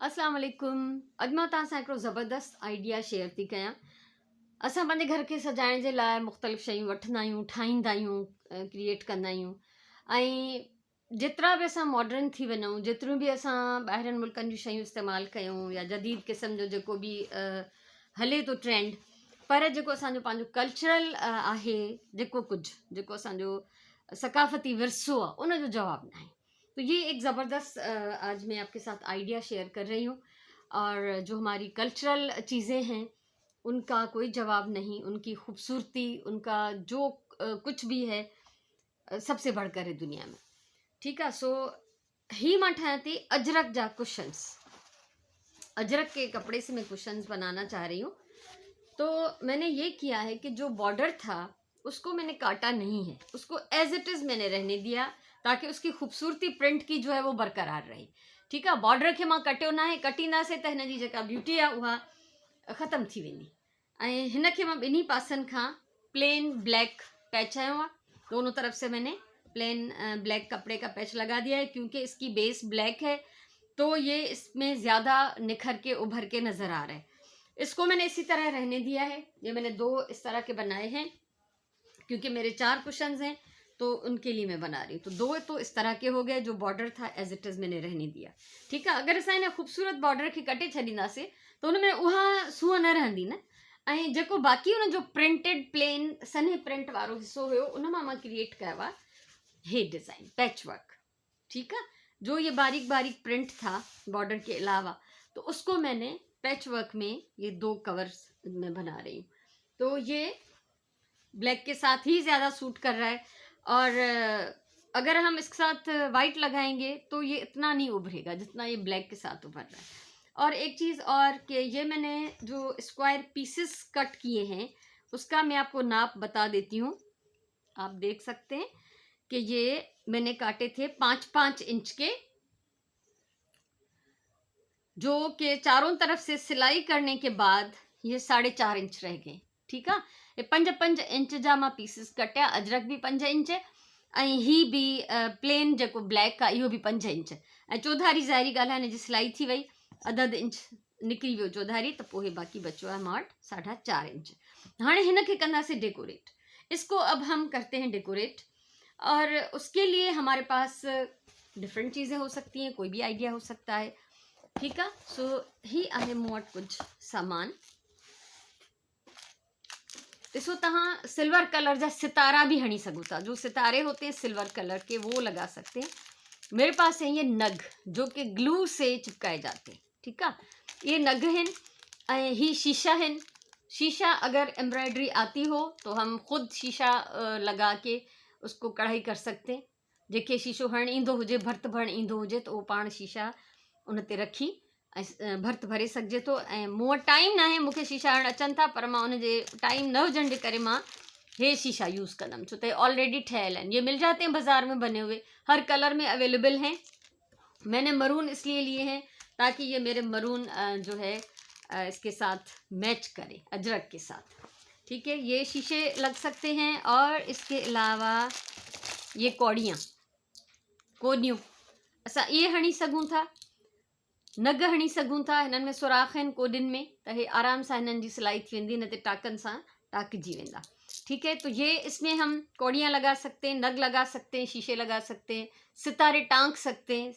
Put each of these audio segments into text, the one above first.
अस्सलाम वालेकुम। अॼु मां तव्हां सां हिकिड़ो ज़बरदस्त आइडिया शेयर थी कयां। असां पंहिंजे घर खे सजाइण जे लाइ मुख़्तलिफ़ शयूं वठंदा आहियूं, ठाहींदा आहियूं, क्रिएट कंदा आहियूं। ऐं जेतिरा बि असां मॉडर्न थी वञूं, जेतिरियूं बि असां ॿाहिरनि मुल्कनि जूं शयूं इस्तेमालु कयूं या जदीद क़िस्म जो जेको बि हले थो ट्रेंड, पर जेको असांजो पंहिंजो कल्चरल आहे, जेको कुझु जेको असांजो सकाफ़ती विरसो आहे, उन जो जवाबु न आहे। तो ये एक ज़बरदस्त आज मैं आपके साथ आइडिया शेयर कर रही हूँ। और जो हमारी कल्चरल चीज़ें हैं उनका कोई जवाब नहीं, उनकी खूबसूरती, उनका जो कुछ भी है सबसे बढ़कर है दुनिया में। ठीक है। सो ही मां ठाहियां थी अजरक जा कुशन्स। अजरक के कपड़े से मैं कुशन्स बनाना चाह रही हूँ। तो मैंने ये किया है कि जो बॉर्डर था उसको मैंने काटा नहीं है, उसको एज इट इज़ मैंने रहने दिया ताकि उसकी खूबसूरती प्रिंट की जो है वो बरकरार रही। ठीक है। बॉर्डर खे मां कटियो ना है, कटींदासीं त हिन जी जेका ब्यूटी आहे उहा ख़तमु थी वेंदी। ऐं हिन खे मां ॿिन्ही पासनि खां प्लेन ब्लैक पैच आयो आहे। दोनों तरफ से मैंने प्लेन ब्लैक कपड़े का पैच लगा दिया है क्योंकि इसकी बेस ब्लैक है, तो ये इसमें ज़्यादा निखर के उभर के नज़र आ रहा है। इसको मैंने इसी तरह रहने दिया है। ये मैंने 2 इस तरह के बनाए हैं क्योंकि मेरे 4 कुशन्स हैं, तो उनके लिए मैं बना रही हूँ। तो 2 तो इस तरह के हो गए, जो बॉर्डर था एज इट इज़ मैंने रहने दिया। ठीक है। अगर असां हिन ख़ूबसूरत बॉर्डर खे कटे छॾींदासीं तो उनमें उहा सूंहं न रहंदी न। ऐं जेको बाक़ी उन जो प्रिंटेड प्लेन सन्हे प्रिंट वारो हिस्सो हुयो उन मां क्रिएट कयो आहे हे डिज़ाइन पैच वर्क। ठीक है। जो ये बारीक बारीक प्रिंट था बॉर्डर के अलावा, तो उसको मैंने पैच वर्क में ये 2 कवर्स में बना रही हूँ। तो ये ब्लैक के साथ ही ज़्यादा सूट कर रहा है। और अगर हम इसके साथ वाइट लगाएंगे तो ये इतना नहीं उभरेगा जितना ये ब्लैक के साथ उभर रहा है। और एक चीज़ और कि ये मैंने जो स्क्वायर पीसेस कट किए हैं उसका मैं आपको नाप बता देती हूँ। आप देख सकते हैं कि ये मैंने काटे थे 5-5 इंच के, जो कि चारों तरफ से सिलाई करने के बाद ये 4.5 इंच रह गए। ठीक है। ये 5-5 इंच जा मां पीसिस कटिया। अजरक भी 5 इंच ऐं ही भी प्लेन जेको ब्लैक आहे इहो भी 5 इंच। ऐं चौधारी ज़ाहिरी ॻाल्हि आहे हिन जी सिलाई थी वई, अधु इंच निकिरी वियो चौधारी, त पोइ बाक़ी बचो आहे मां वटि 4.5 इंच। हाणे हिन खे कंदासीं डेकोरेट। इसको अब हम करते हैं डेकोरेट, और उसके लिए हमारे पास डिफरेंट चीज़ें हो सकती हैं, कोई भी आइडिया हो सकता है। ठीक है। सो ही आहे मूं वटि कुझु सामान। ॾिसो तव्हां सिल्वर कलर जा सितारा भी हणी सघो था, जो सितारे होते हैं सिल्वर कलर के वो लगा सकते हैं। मेरे पास है ये नग जो कि ग्लू से चिपकाए जाते हैं। ठीक है। ये नग हैं ऐं ही शीशा हैं। शीशा अगर एम्ब्रॉयडरी आती हो तो हम खुद शीशा लगा के उसको कढ़ाई कर सकते हैं। जेके शीशो हण ईंदो हुजे, भर्त भरण ईंदो हुजे, तो वो पाण शीशा उन ते रखी ऐं भर्त भरे सघिजे थो। ऐं मूं वटि टाइम न आहे, मूंखे शीशा हणण अचनि था, पर मां उनजे टाइम न हुजण जे करे मां हे शीशा यूज़ कंदमि, छो त ऑलरेडी ठहियल आहिनि। ये मिल जाते हैं बाज़ार में बने हुए, हर कलर में अवेलेबल हैं। मैंने मरून इसलिए लिए हैं ताकि ये मेरे मरून जो है इसके साथ मैच करे, अजरक के साथ। ठीक है। ये शीशे लग सकते हैं, और इसके अलावा ये कौड़ियाँ कोनियूं असां ये हणी सघूं था, नग हणी सघूं था। हिननि में सुराख आहिनि कोडियुनि में, त हे आराम सां हिननि जी सिलाई थी वेंदी, न त टाकनि सां टाकिजी वेंदा। ठीक है। तो ये इसमें हम कौड़ियाँ लगा सकते हैं, नग लगा सकते हैं, शीशे लगा सकते हैं, सितारे टांक सकते हैं।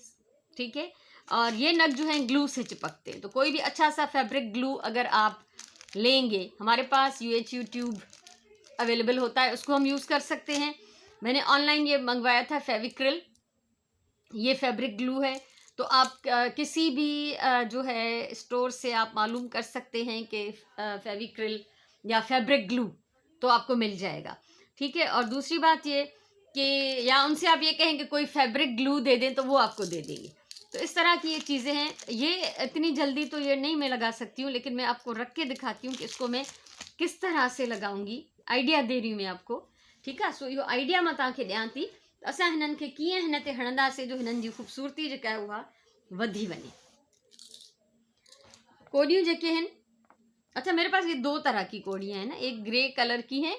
ठीक है। और ये नग जो है ग्लू से चिपकते हैं, तो कोई भी अच्छा सा फैब्रिक ग्लू अगर आप लेंगे, हमारे पास UHU ट्यूब अवेलेबल होता है, उसको हम यूज़ कर सकते हैं। मैंने ऑनलाइन ये मंगवाया था फेविक्रिल, ये फैब्रिक ग्लू है। तो आप किसी भी जो है स्टोर से आप मालूम कर सकते हैं कि फेविक्रिल या फैब्रिक ग्लू, तो आपको मिल जाएगा। ठीक है। और दूसरी बात ये कि या उनसे आप ये कहें कि कोई फैब्रिक ग्लू दे दें तो वो आपको दे देंगे। तो इस तरह की ये चीज़ें हैं। ये इतनी जल्दी तो ये नहीं मैं लगा सकती हूँ, लेकिन मैं आपको रख के दिखाती हूँ कि इसको मैं किस तरह से लगाऊंगी। आइडिया दे रही हूँ मैं आपको। ठीक है। सो इहो आइडिया मां तव्हांखे ॾियां थी, असां हिननि खे कीअं हिन ते हणंदासीं जो हिननि जी ख़ूबसूरती जेका आहे उहा वधी वञे। कोडियूं जेके हैं, अच्छा मेरे पास ये 2 तरह की कोडियाँ हैं ना, एक ग्रे कलर की हैं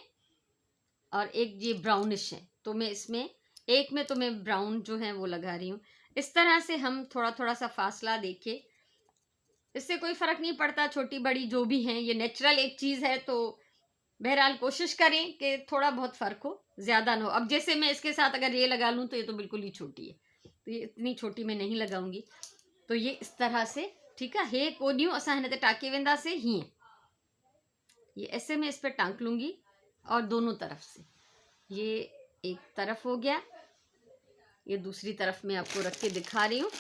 और एक ये ब्राउनिश है। तो मैं इसमें एक में तो मैं ब्राउन जो है वो लगा रही हूँ। इस तरह से हम थोड़ा थोड़ा सा फासला देके इससे कोई फ़र्क नहीं पड़ता, छोटी बड़ी जो भी हैं, ये नेचुरल एक चीज़ है, तो बहरहाल कोशिश करें कि थोड़ा बहुत फ़र्क हो, ज़्यादा ना हो। अब जैसे मैं इसके साथ अगर ये लगा लूँ तो ये तो बिल्कुल ही छोटी है, तो ये इतनी छोटी मैं नहीं लगाऊंगी। तो ये इस तरह से, ठीक है। हे कोनियूं असां हिन ते टाके वेंदासीं हीअं, ये ऐसे मैं इस पर टांक लूंगी और दोनों तरफ से। ये एक तरफ हो गया, ये दूसरी तरफ मैं आपको रख के दिखा रही हूँ,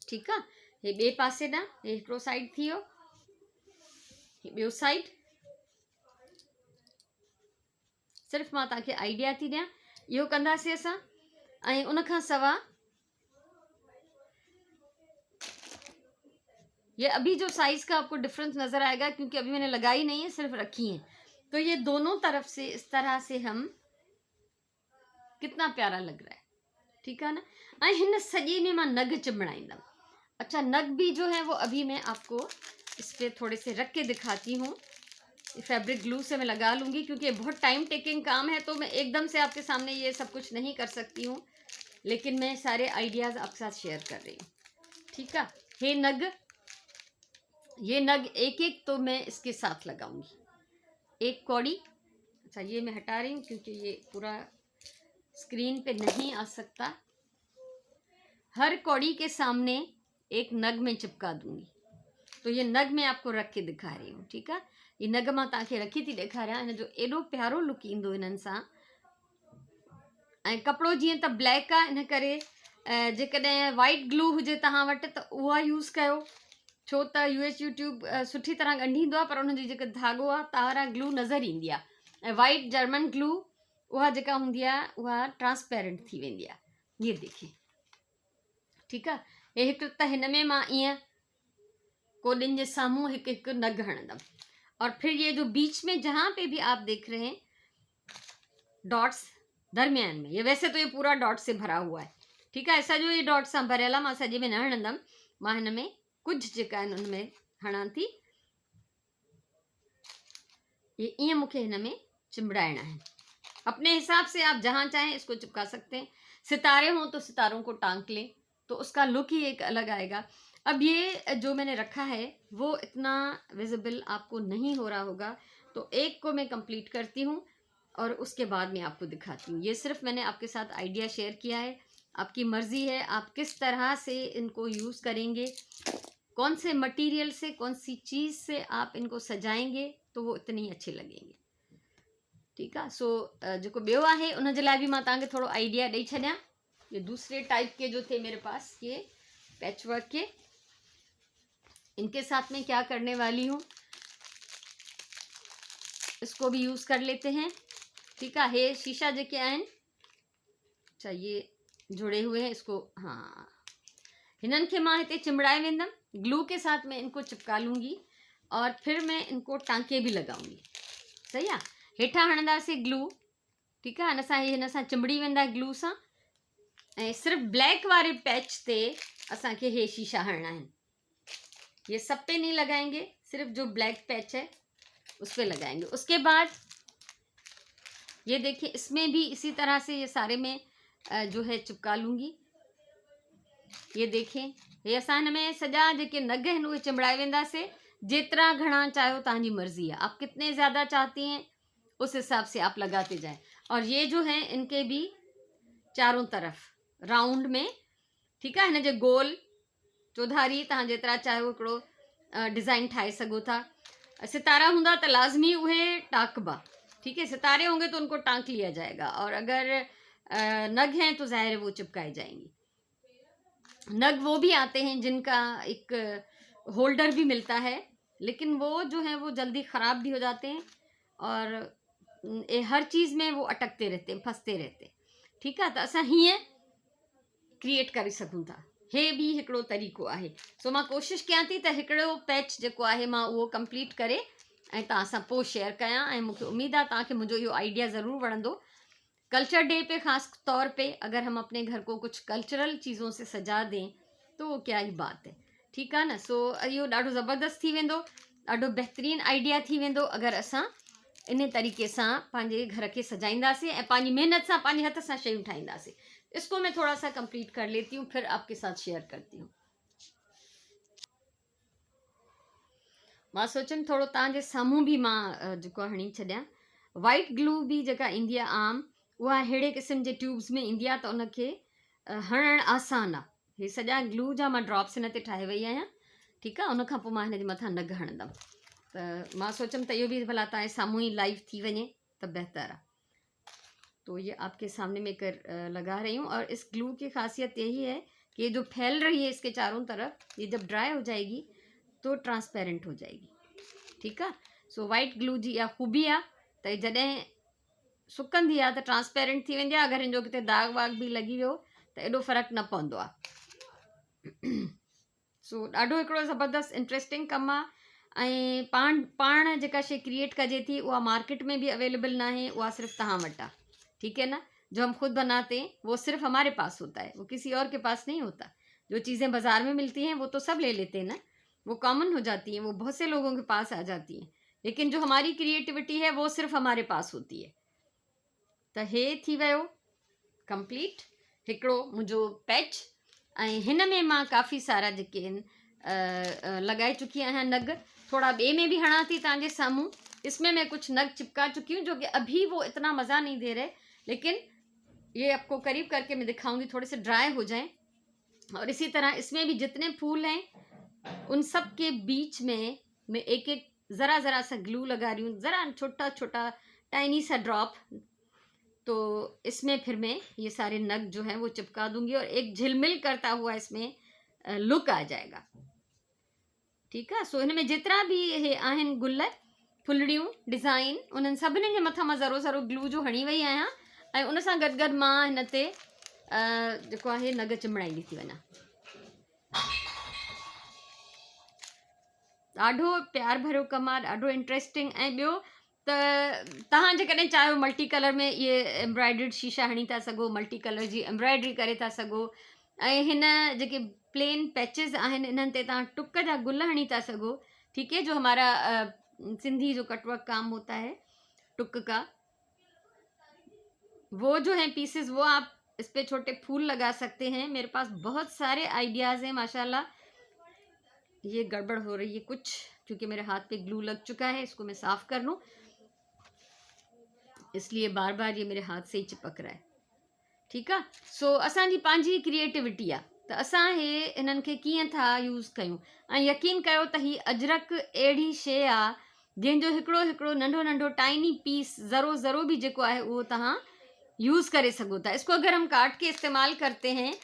ठीक है। ये बे पासे ना, ये हिकिड़ो साइड थी वियो, ये ॿियो साइड। सिर्फ़ु मां तव्हांखे आइडिया थी ॾियां, इहो कंदासीं असां। ऐं उन खां सवाइ ये अभी जो साइज़ का आपको डिफरेंस नज़र आएगा, क्योंकि अभी मैंने लगाई नहीं है, सिर्फ रखी है। तो ये दोनों तरफ से इस तरह से हम, कितना प्यारा लग रहा है, ठीक है ना। ऐं हिन सॼे में मां नग चिमड़ाईंदमि। अच्छा, नग भी जो है वो अभी मैं आपको इस पर थोड़े से रख के दिखाती हूँ। फैब्रिक ग्लू से मैं लगा लूँगी, क्योंकि ये बहुत टाइम टेकिंग काम है, तो मैं एकदम से आपके सामने ये सब कुछ नहीं कर सकती हूँ, लेकिन मैं सारे आइडियाज़ आपके साथ शेयर कर रही हूँ, ठीक है। ये नग एक एक तो मैं इसके साथ लगाऊंगी। एक कौड़ी, अच्छा ये मैं हटा रही हूँ क्योंकि ये पूरा स्क्रीन पे नहीं आ सकता। हर कौड़ी के सामने एक नग में चिपका दूंगी। तो ये नग मैं आपको रख के दिखा रही हूँ, ठीक है। ये नग मां तव्हांखे रखी थी ॾेखारियां, इन जो एॾो प्यारो लुक ईंदो हिननि सां। ऐं कपिड़ो जीअं त ब्लैक आहे, इन करे जेकॾहिं वाइट ग्लू हुजे तव्हां वटि त उहा यूज़ कयो, छो त यूट्यूब सुठी तरह ॻंढींदो आहे, पर उनजी जेको धागो आहे तार ग्लू नज़र ईंदी आहे। ऐं वाइट जर्मन ग्लू उहा जेका हूंदी आहे उहा ट्रांसपेरेंट थी वेंदी आहे। ये देखिए, ठीकु आहे। हे हिकु त हिन में मां ईअं कोडिन जे साम्हूं हिकु हिकु नग हणंदमि, और फिर ये जो बीच में जहाँ पे भी आप देख रहे हैं डॉट्स दरमियान में, ये वैसे तो ये पूरा डॉट से भरा हुआ है, ठीक है। ऐसा जो ये डॉट सां भरियल आहे, मां सॼे में न हणंदमि, मां हिन में कुछ जेका आहिनि उनमें हणां थी। ये ईअं मूंखे हिन में चिमड़ाइणा है। अपने हिसाब से आप जहाँ चाहें इसको चिपका सकते हैं। सितारे हों तो सितारों को टांक लें, तो उसका लुक ही एक अलग आएगा। अब ये जो मैंने रखा है वो इतना विजिबल आपको नहीं हो रहा होगा, तो एक को मैं कंप्लीट करती हूँ और उसके बाद मैं आपको दिखाती हूँ। ये सिर्फ मैंने आपके साथ आइडिया शेयर किया है, आपकी मर्ज़ी है आप किस तरह से इनको यूज़ करेंगे, कौन से मटेरियल से, कौन सी चीज़ से आप इनको सजाएंगे तो वो इतने ही अच्छे लगेंगे, ठीक है। सो जो ॿियो आहे उन जे लाइ भी मां तव्हांखे थोड़ो आइडिया ॾेई छॾियां। ये दूसरे टाइप के जो थे मेरे पास, ये पैच वर्क के, इनके साथ में क्या करने वाली हूँ, इसको भी यूज़ कर लेते हैं, ठीक है। हे शीशा जेके आहिनि, अच्छा ये जुड़े हुए हैं, इसको हाँ हिनन के मां हिते चिमड़ाए वेंदमि, ग्लू के साथ मैं इनको चिपका लूँगी और फिर मैं इनको टांके भी लगाऊंगी, सही है। हेठा हणंदासीं ग्लू, ठीक है, हिन सां हिन सां चिमड़ी वेंदा ग्लू सां। ऐं सिर्फ ब्लैक वाले पैच ते असांखे हे शीशा हणना है। ये सब पे नहीं लगाएंगे, सिर्फ जो ब्लैक पैच है उस पे लगाएंगे। उसके बाद ये देखिए, इसमें भी इसी तरह से ये सारे में जो है चिपका लूँगी। ये देखें, ये असां हिन में सॼा जेके नग आहिनि उहे चिमड़ाए वेंदासीं। जेतिरा घणा चाहो तव्हांजी मर्ज़ी है, आप कितने ज़्यादा चाहती हैं उस हिसाब से आप लगाते जाएं। और ये जो है इनके भी चारों तरफ राउंड में, ठीक है, हिन जे गोल चौधारी तव्हां जेतिरा चाहियो हिकिड़ो डिज़ाइन ठाहे सघो था। सितारा हूंदा तो लाजमी उहे टाकबा, ठीक है। सितारे होंगे तो उनको टांक लिया जाएगा, और अगर नग हैं तो ज़ाहिर है वो चिपकाए जाएंगे। नग वो भी आते हैं जिनका एक होल्डर भी मिलता है, लेकिन वो जो है वो जल्दी ख़राब भी हो जाते हैं और हर चीज़ में वो अटकते रहते हैं, फंसते रहते हैं, ठीक है। तो असां हीअं क्रिएट करे सघूं था। हे भी हिकिड़ो तरीक़ो आहे। सो मां कोशिशि कयां थी त हिकिड़ो पैच जेको आहे मां उहो कंप्लीट करे ऐं तव्हां सां पोइ शेयर कयां। ऐं मूंखे उम्मीद आहे तव्हांखे मुंहिंजो इहो आइडिया ज़रूर वणंदो। कल्चर डे पे ख़ास तौर पे अगर हम अपने घर को कुछ कल्चरल चीज़ों से सजा दें तो वो क्या ही बात है, ठीक है ना। सो इहो ॾाढो ज़बरदस्त थी वेंदो, ॾाढो बहितरीनु आइडिया थी वेंदो अगर असां इन तरीक़े सां पंहिंजे घर के सजाईंदासीं ऐं पंहिंजी मेहनत सां पंहिंजे हथ सां शयूं ठाहींदासीं। इसको मैं थोड़ा सा कंप्लीट कर लेती हूँ, फिर आपके साथ शेयर करती हूँ। मां सोचियमि थोरो तव्हांजे साम्हूं बि मां जेको हणी छॾियां। वाइट ग्लू बि जेका ईंदी आहे आम, उहा अहिड़े क़िस्म जे ट्यूब्स में ईंदी आहे त उनखे हणणु आसान आहे। हे सॼा ग्लू जा मां ड्रॉप्स हिन ते ठाहे वई आहियां, ठीकु आहे। उनखां पोइ मां हिन जे मथां नग हणंदमि, त मां सोचियमि त इहो बि भला तव्हांजे साम्हूं ई लाइव थी वञे त बहितर आहे। तो ये आपके सामने में कर लगा रही हूँ। और इस ग्लू की खासियत यही है कि ये जो फैल रही है इसके चारों तरफ, ये जब ड्राई हो जाएगी तो ट्रांसपेरेंट हो जाएगी, ठीकु आहे। सो वाइट ग्लू जी इहा ख़ूबी आहे त जॾहिं सुकंदी आहे त ट्रांसपेरेंट थी वेंदी आहे। अगरि हिन जो किथे दाग वाग बि लॻी वियो त एॾो फ़र्क़ु न पवंदो आहे। सो ॾाढो हिकिड़ो ज़बरदस्त इंट्रस्टिंग कमु आहे। ऐं पाण जेका शइ क्रिएट कजे थी उहा मार्केट में बि अवेलेबल ना आहे, उहा सिर्फ़ु तव्हां वटि आहे, ठीक है ना। जो हम खुद बनाते हैं वो सिर्फ हमारे पास होता है, वो किसी और के पास नहीं होता। जो चीज़ें बाज़ार में मिलती हैं वो तो सब ले लेते हैं ना, वो कॉमन हो जाती हैं, वो बहुत से लोगों के पास आ जाती हैं। लेकिन जो हमारी क्रिएटिविटी है वो सिर्फ हमारे पास होती है। त हे थी वियो कंप्लीट हिकिड़ो मुंहिंजो पैच। ऐं हिन में मां काफ़ी सारा जेके आहिनि लॻाए चुकी आहियां नग। थोड़ा ॿिए में भी हणा थी तव्हांजे साम्हूं। इसमें मैं कुछ नग चिपका चुकी हूँ जो कि अभी वो इतना मज़ा नहीं दे रहे, लेकिन ये आपको करीब करके मैं दिखाऊंगी, थोड़े से ड्राई हो जाएं। और इसी तरह इसमें भी जितने फूल हैं उन सब के बीच में मैं एक एक ज़रा ज़रा सा ग्लू लगा रही हूँ, ज़रा छोटा छोटा टाइनी सा ड्रॉप। तो इसमें फिर मैं ये सारे नग जो हैं वो चिपका दूंगी और एक झिलमिल करता हुआ इसमें लुक आ जाएगा, ठीक है। सो हिन में जेतिरा भी हे आहिनि गुल फुलड़ियूं डिज़ाइन, उन्हनि सभिनी जे मथां मां ज़रो ज़रो ग्लू जो हणी वई आहियां। ऐं उन सां गॾु गॾु मां हिन ते जेको आहे नग चिमड़ाईंदी थी वञा। ॾाढो प्यार भरियो कमु आहे, ॾाढो इंट्रस्टिंग। ऐं ॿियो त तव्हां जेकॾहिं चाहियो मल्टी कलर में इहे एम्ब्रॉयडर्ड शीशा हणी था सघो, मल्टी कलर जी एम्ब्रॉयडरी करे था सघो। ऐं हिन जेके प्लेन पैचिस आहिनि इन्हनि ते तव्हां टुक जा गुल हणी था सघो, ठीक है। जो हमारा सिंधी जो कटवर्क काम होता है टुक का, वो जो है पीसेस वो आप इस पे छोटे फूल लगा सकते हैं। मेरे पास बहुत सारे आइडियाज़ हैं माशाल्लाह। ये गड़बड़ हो रही है कुछ क्योंकि मेरे हाथ पे ग्लू लग चुका है, इसको मैं साफ़ कर लूँ, इसलिए बार बार ये मेरे हाथ से ही चिपक रहा है, ठीकु आहे। सो असांजी पंहिंजी क्रिएटिविटी आहे त असां हे हिननि खे कीअं था यूज़ कयूं। ऐं यकीन कयो त ही अजरक अहिड़ी शइ आहे जंहिंजो हिकिड़ो हिकिड़ो नंढो नंढो टाइनी पीस ज़रो ज़रो भी जेको आहे उहो तव्हां यूज़ करे सघो था। इसको अगर हम काट के इस्तेमाल करते हैं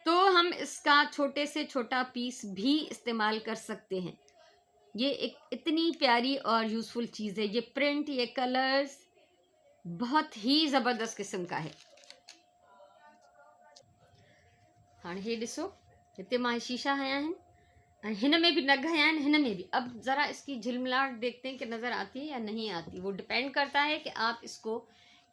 तो हम इसका छोटे से छोटा पीस भी इस्तेमाल कर सकते हैं। ये एक इतनी प्यारी और यूज़फुल चीज़ है। ये प्रिंट, ये कलर्स बहुत ही ज़बरदस्त किस्म का है। हाँ हे ॾिसो, हिते मां शीशा हया आहिनि ऐं हिन में भी नग हया आहिनि, हिन में भी। अब ज़रा इसकी झिलमिलाहट देखते हैं कि नज़र आती है या नहीं आती। वो डिपेंड करता है कि आप इसको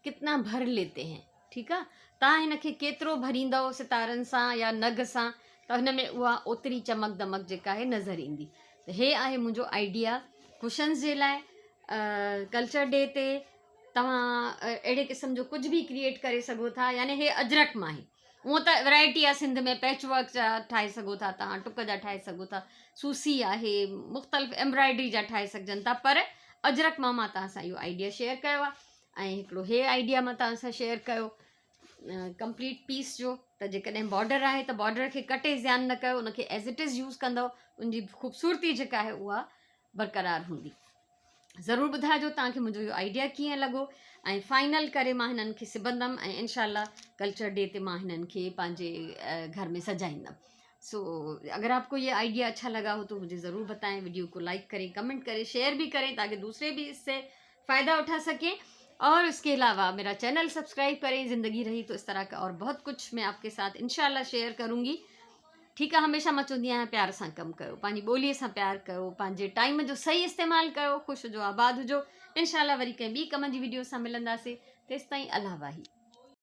कितना भर लेते हैं, ठीकु आहे। तव्हां हिन खे केतिरो भरींदव सितारनि सां या नग सां त हिन में उहा ओतिरी चमक दमक जेका आहे नज़र ईंदी। त हे आहे मुंहिंजो आइडिया कुशन्स जे लाइ। कल्चर डे ते तव्हां अहिड़े क़िस्म जो कुझु बि क्रिएट करे सघो था। यानी हे अजरक मां आहे, हूअं त वैरायटी आहे सिंध में, पैच वर्क जा ठाहे सघो था तव्हां, टुक जा ठाहे सघो था, सूसी आहे, मुख़्तलिफ़ एम्ब्रॉयडरी जा ठाहे सघजनि था। पर अजरक मां तव्हां सां इहो आइडिया शेयर कयो आहे। ऐं हिकिड़ो हे आइडिया मां तव्हां सां शेयर कयो कंप्लीट पीस जो। त जेकॾहिं बॉर्डर आहे त बॉर्डर खे कटे ज़्यान न कयो, उनखे एज़ इट इज़ यूज़ कंदव, उनजी ख़ूबसूरती जेका आहे उहा बरक़रार हूंदी। ज़रूरु ॿुधाइजो तव्हांखे मुंहिंजो इहो आइडिया कीअं लॻो। ऐं फाइनल करे मां हिननि खे सिबंदमि ऐं इनशाला कल्चर डे ते मां हिननि खे पंहिंजे घर में सजाईंदमि। सो अगर आपको ये आइडिया अच्छा लगा हो तो मुझे ज़रूर बताएं। वीडियो को लाइक करें, कमेंट करें, शेयर भी करें ताकि दूसरे भी इससे फ़ायदा उठा सकें। और इसके अलावा मेरा चैनल सब्सक्राइब करें। ज़िंदगी रही तो इस तरह का और बहुत कुछ मैं आपके साथ इंशाल्लाह शेयर करूँगी, ठीकु आहे। हमेशा मां चवंदी आहियां प्यार सां कमु कयो, पंहिंजी ॿोलीअ सां प्यार कयो, पंहिंजे टाइम जो सही इस्तेमालु कयो, ख़ुशि हुजो, आबाद हुजो। इंशाल्लाह वरी कंहिं ॿी कम जी वीडियो सां मिलंदासीं। तेसिताईं अल्लाह वाही।